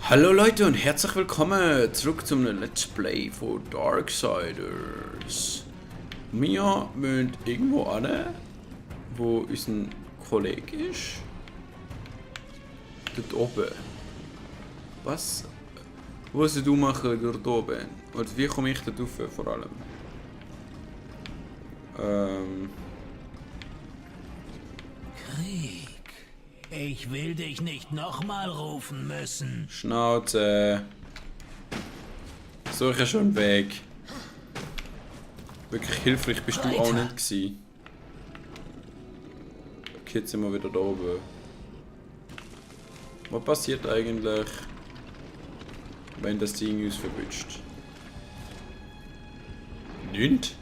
Hallo Leute und herzlich willkommen zurück zum Let's Play von Darksiders. Wir müssen irgendwo an, wo unser Kollege ist. Dort oben. Was du machen dort oben? Und wie komme ich dort rauf vor allem? Krieg. Ich will dich nicht nochmal rufen müssen. Schnauze. Suche schon weg. Wirklich hilfreich bist du auch nicht gewesen. Okay, jetzt sind wir wieder da oben. Was passiert eigentlich, wenn das Ding uns verwünscht? Nichts?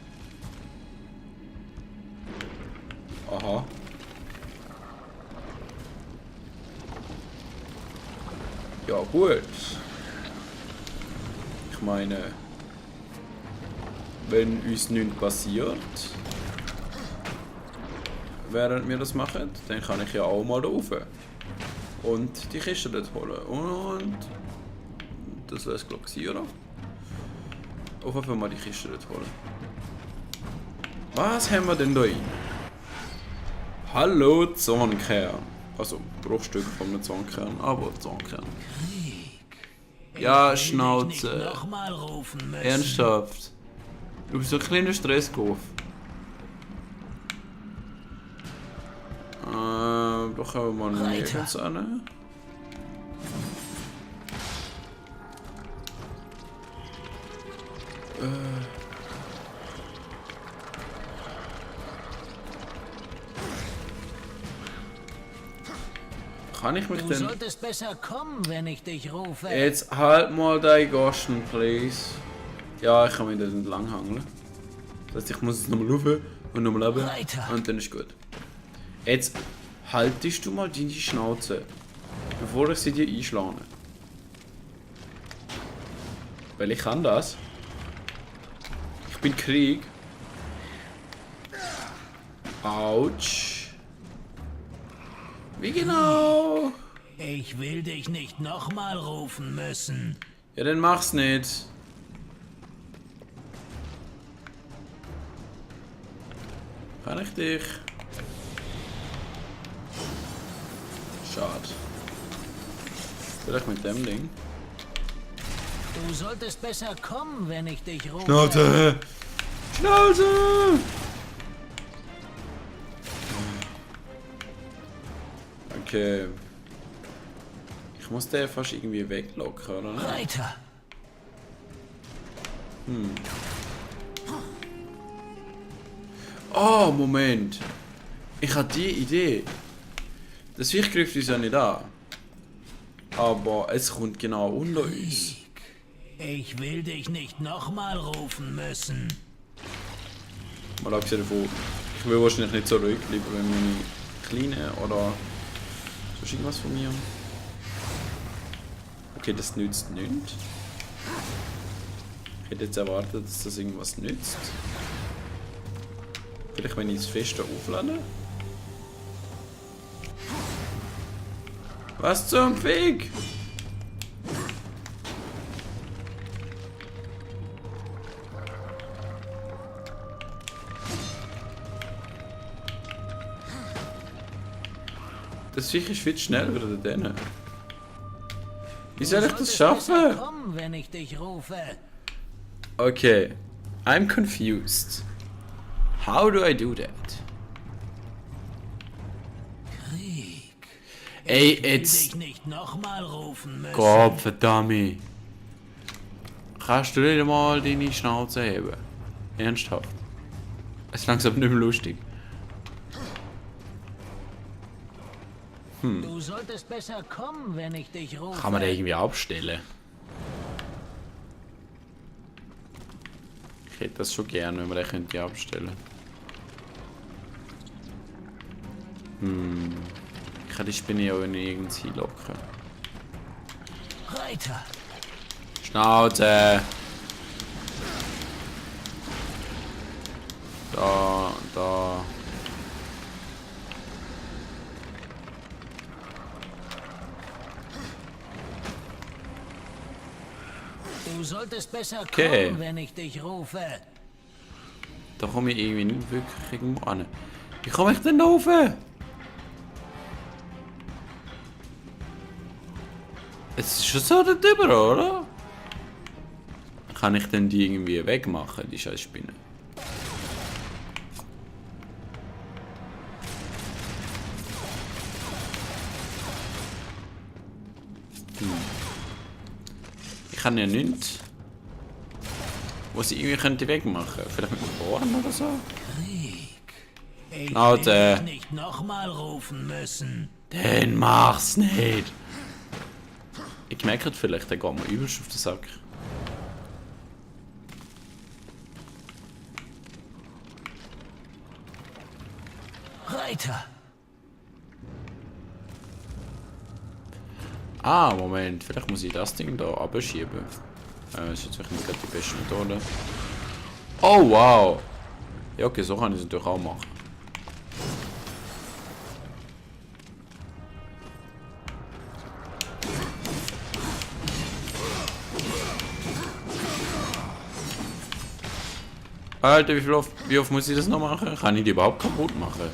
Aha. Ja gut. Ich meine, wenn uns nichts passiert, während wir das machen, dann kann ich ja auch mal da rauf und die Kiste dort holen. Und das wäre es glaube ich, oder? Auf jeden Fall mal die Kiste dort holen. Was haben wir denn da rein? Hallo Zornkern. Also Bruchstück von einem Zornkern, aber Zornkern. Ja, Schnauze. Ernsthaft. Du bist so ein kleiner Stresskopf. Da können wir mal nirgends an. Kann ich mich Du denn... solltest besser kommen, wenn ich dich rufe. Jetzt halt mal deine Goschen, please. Ja, ich kann mich da entlang hangeln. Das heißt, ich muss es nochmal rauf und nochmal runter und dann ist gut. Jetzt haltest du mal deine Schnauze, bevor ich sie dir einschlage. Weil ich kann das. Ich bin Krieg. Autsch. Wie genau? Ich will dich nicht nochmal rufen müssen. Ja, dann mach's nicht. Kann ich dich? Schade. Vielleicht mit dem Ding. Du solltest besser kommen, wenn ich dich rufe. Schnauze! Schnauze! Okay. Ich muss den fast irgendwie weglocken, oder? Weiter. Oh, Moment. Ich habe die Idee. Das Viech greift uns ja nicht an. Aber es kommt genau unter uns. Ich will dich nicht nochmal rufen müssen. Mal abgesehen davon, ich will wahrscheinlich nicht so ruhig bleiben, wenn meine Kleine oder sonst irgendwas von mir. Okay, das nützt nichts. Ich hätte jetzt erwartet, dass das irgendwas nützt. Vielleicht wenn ich es fester auflade. Was zum Fick? Das Viech ist viel schneller wieder denn. Wie soll ich das schaffen? Kommen, wenn ich dich rufe. Okay, I'm confused. How do I do that? Krieg. Ey, Ich will jetzt... dich nicht nochmal rufen müssen. Gott verdammt. Kannst du nicht mal deine Schnauze heben? Ernsthaft? Es ist langsam nicht mehr lustig. Du solltest besser kommen, wenn ich dich rufe. Kann man den irgendwie abstellen? Ich hätte das schon gern, wenn man den könnte abstellen. Ich kann die Spinne auch nirgends hinlocken. Weiter. Schnauze! Da. Du solltest besser Okay. kommen, wenn ich dich rufe. Da komme ich irgendwie nicht wirklich irgendwo an. Wie komme ich denn da rauf? Es ist schon so da drüber, oder? Kann ich denn die irgendwie wegmachen, die scheiß Spinne? Ich kann ja nichts, was ich irgendwie könnte wegmachen. Vielleicht mit dem Bohren oder so? Ich Alter. will dich nicht nochmal rufen müssen. Den mach's nicht. Ich merke vielleicht, der geht mir übelst auf den Sack. Reiter. Ah, Moment. Vielleicht muss ich das Ding da abschieben. Das ist jetzt vielleicht nicht gerade die beste Methode. Oh, wow. Ja, okay, so kann ich es natürlich auch machen. Alter, wie oft muss ich das noch machen? Kann ich die überhaupt kaputt machen?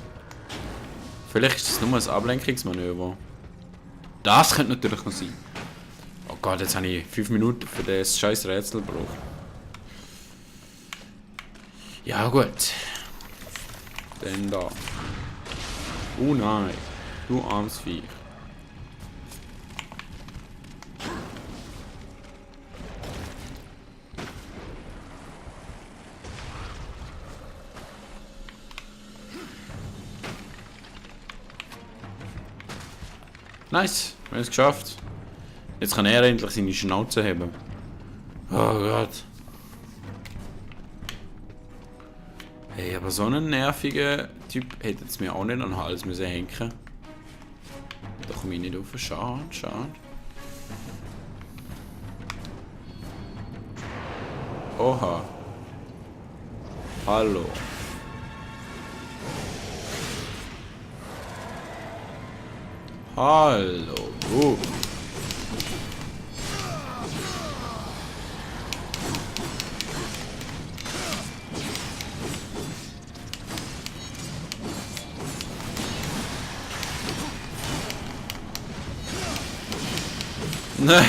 Vielleicht ist das nur ein Ablenkungsmanöver. Das könnte natürlich noch sein. Oh Gott, jetzt habe ich 5 Minuten für das scheiß Rätsel gebraucht. Ja gut. Dann da. Oh nein. Du armes Viech. Nice, wir haben es geschafft. Jetzt kann er endlich seine Schnauze haben. Oh Gott. Hey, aber so einen nervigen Typ hätte es mir auch nicht an den Hals müssen hängen. Da komme ich nicht auf. Schade, schade. Oha. Hallo. Hallo. Ne,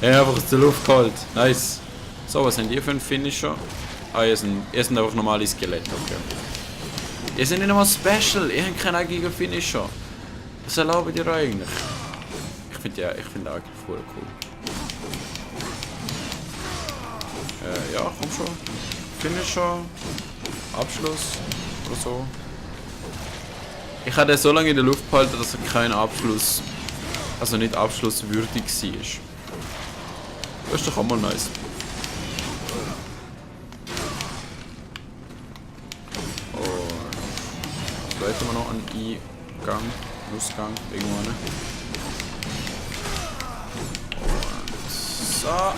er hat einfach aus der Luft geholt. Nice. So, was haben die für einen Finisher? Ah, ihr sind einfach normale Skelette, okay. Ihr seid nicht einmal special, ihr habt keinen eigenen Finisher. Was erlaubt ihr eigentlich? Ich finde eigentlich voll cool. Ja, komm schon. Finisher. Abschluss. Oder so. Ich habe den so lange in der Luft behalten, dass er kein Abschluss. Also nicht abschlusswürdig war. Das ist doch auch mal nice. Und da hätten wir noch einen Eingang, Ausgang, irgendwo. Und so.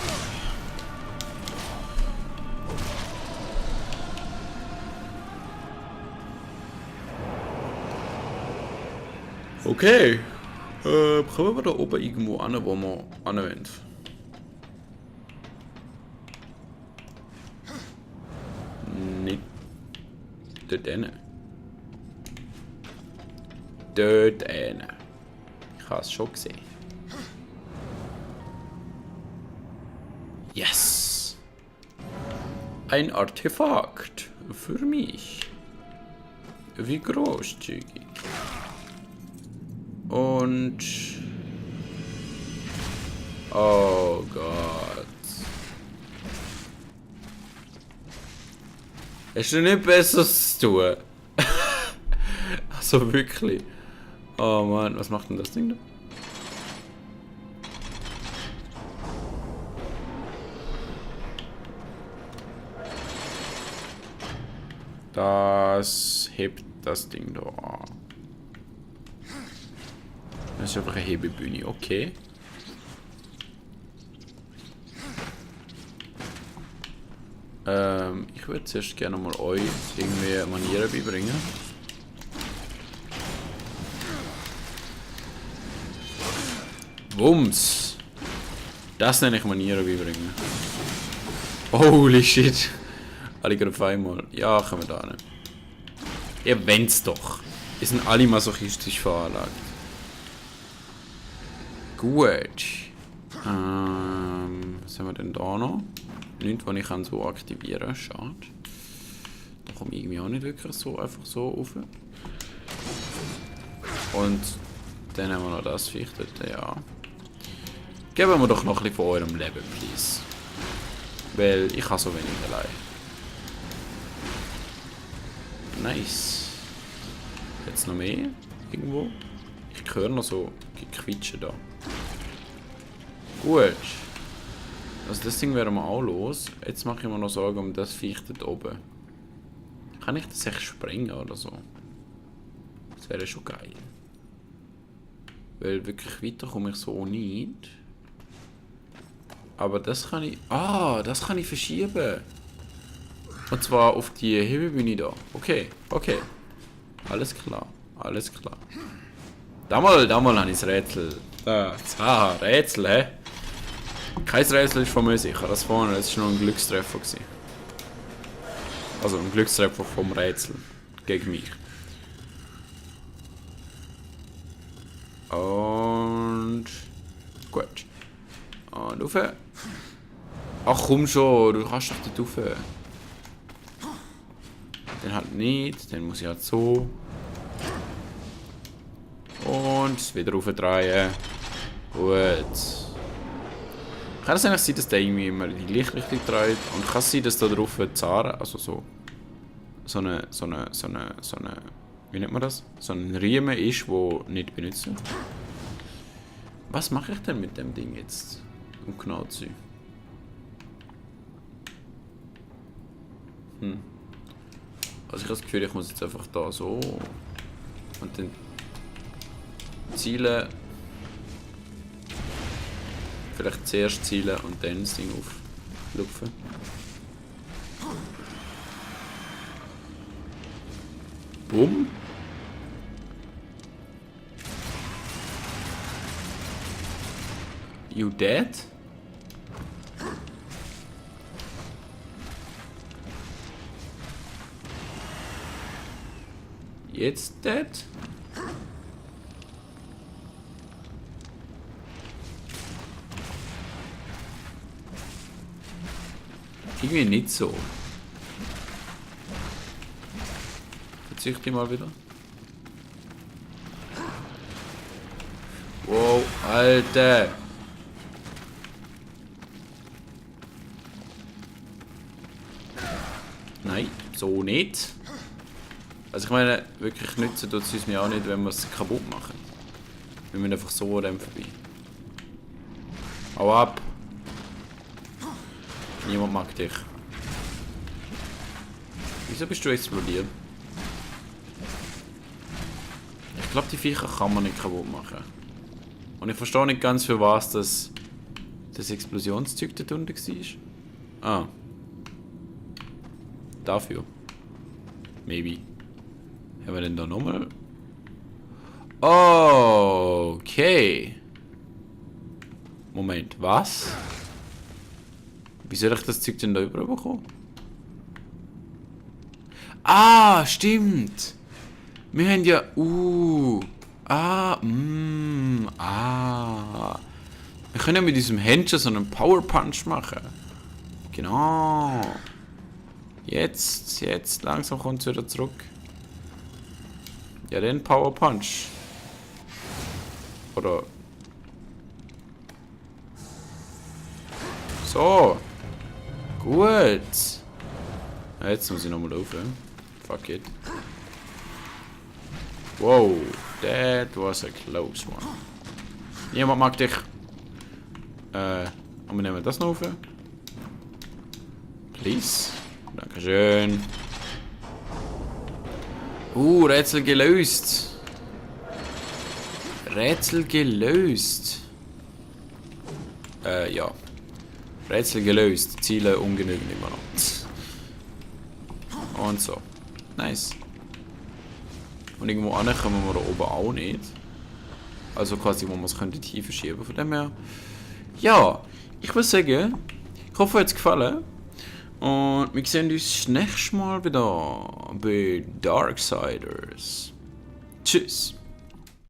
Okay. Kommen wir da oben irgendwo an, wo wir anwenden? Nicht dort hin. Dort hin. Ich habe es schon gesehen. Yes! Ein Artefakt für mich. Wie großzügig. Und... Oh Gott. Hast du nicht Besseres zu tun? Also wirklich. Oh Mann, was macht denn das Ding da? Das hebt das Ding da an. Das ist einfach eine Hebebühne, okay. Ich würde zuerst gerne mal euch irgendwie Manieren beibringen. Wumms! Das nenne ich Manieren beibringen. Holy shit. Alle gerade auf einmal. Ja, können wir da nicht. Ihr wennt's doch. Wir sind alle masochistisch veranlagt. Gut. Was haben wir denn da noch? Nichts, was ich so aktivieren kann. Schade. Da komme ich irgendwie auch nicht wirklich so einfach so rauf. Und dann haben wir noch das Viech dort, ja. Geben wir doch noch ein bisschen von eurem Leben, please. Weil ich habe so wenig allein. Nice. Jetzt noch mehr? Irgendwo? Ich höre noch so Gequitschen da. Gut. Also das Ding wären wir auch los. Jetzt mache ich mir noch Sorgen um das Viech dort oben. Kann ich das echt sprengen oder so? Das wäre schon geil. Weil wirklich weiter komme ich so nicht. Aber das kann ich... Ah, das kann ich verschieben. Und zwar auf die Hebebühne da. Okay, okay. Alles klar, alles klar. Da mal habe ich das Rätsel. Rätsel, hä? Kein Rätsel ist von mir sicher. Das vorne, das war nur ein Glückstreffer gewesen. Also ein Glückstreffer vom Rätsel. Gegen mich. Und... Gut. Und rauf. Ach komm schon, du kannst doch nicht rauf. Dann halt nicht, dann muss ich halt so. Und wieder raufdrehen. Gut. Kann es eigentlich sein, dass der irgendwie immer in die gleiche Richtung dreht? Und kann es sein, dass da drauf Zahlen, also so eine, wie nennt man das? So ein Riemen ist, wo nicht benutzen. Was mache ich denn mit dem Ding jetzt? Um genau zu sein. Also ich habe das Gefühl, ich muss jetzt einfach da so und dann zielen. Vielleicht zuerst zielen und dann das Ding auflupfen. Bumm. You dead? Jetzt dead? Irgendwie nicht so. Verzichte ich mal wieder. Wow, Alter! Nein, so nicht. Also ich meine, wirklich nützen tut es uns mir auch nicht, wenn wir es kaputt machen. Wir müssen einfach so an dem vorbei. Hau ab! Niemand mag dich. Wieso bist du explodiert? Ich glaube, die Viecher kann man nicht kaputt machen. Und ich verstehe nicht ganz, für was das Explosionszeug da unten war. Ah. Dafür. Maybe. Haben wir denn da nochmal? Okay. Moment, was? Wie soll ich das Zeug denn da überbekommen? Ah, stimmt. Wir haben ja... Wir können ja mit diesem Händchen so einen Power Punch machen. Genau. Jetzt langsam kommt es wieder zurück. Ja, den Power Punch. Oder... So. Gut. Ja, jetzt muss ich nochmal laufen. Fuck it. Wow. That was a close one. Niemand mag dich. Und wir nehmen das noch auf. Please. Dankeschön. Rätsel gelöst. Rätsel gelöst. Ja. Rätsel gelöst. Ziele ungenügend immer noch. Und so. Nice. Und irgendwo kommen wir da oben auch nicht. Also quasi, wo man es könnte tiefer schieben. Von dem her. Ja. ich würde sagen, ich hoffe, euch hat es gefallen. Und wir sehen uns das nächste Mal wieder bei Darksiders. Tschüss.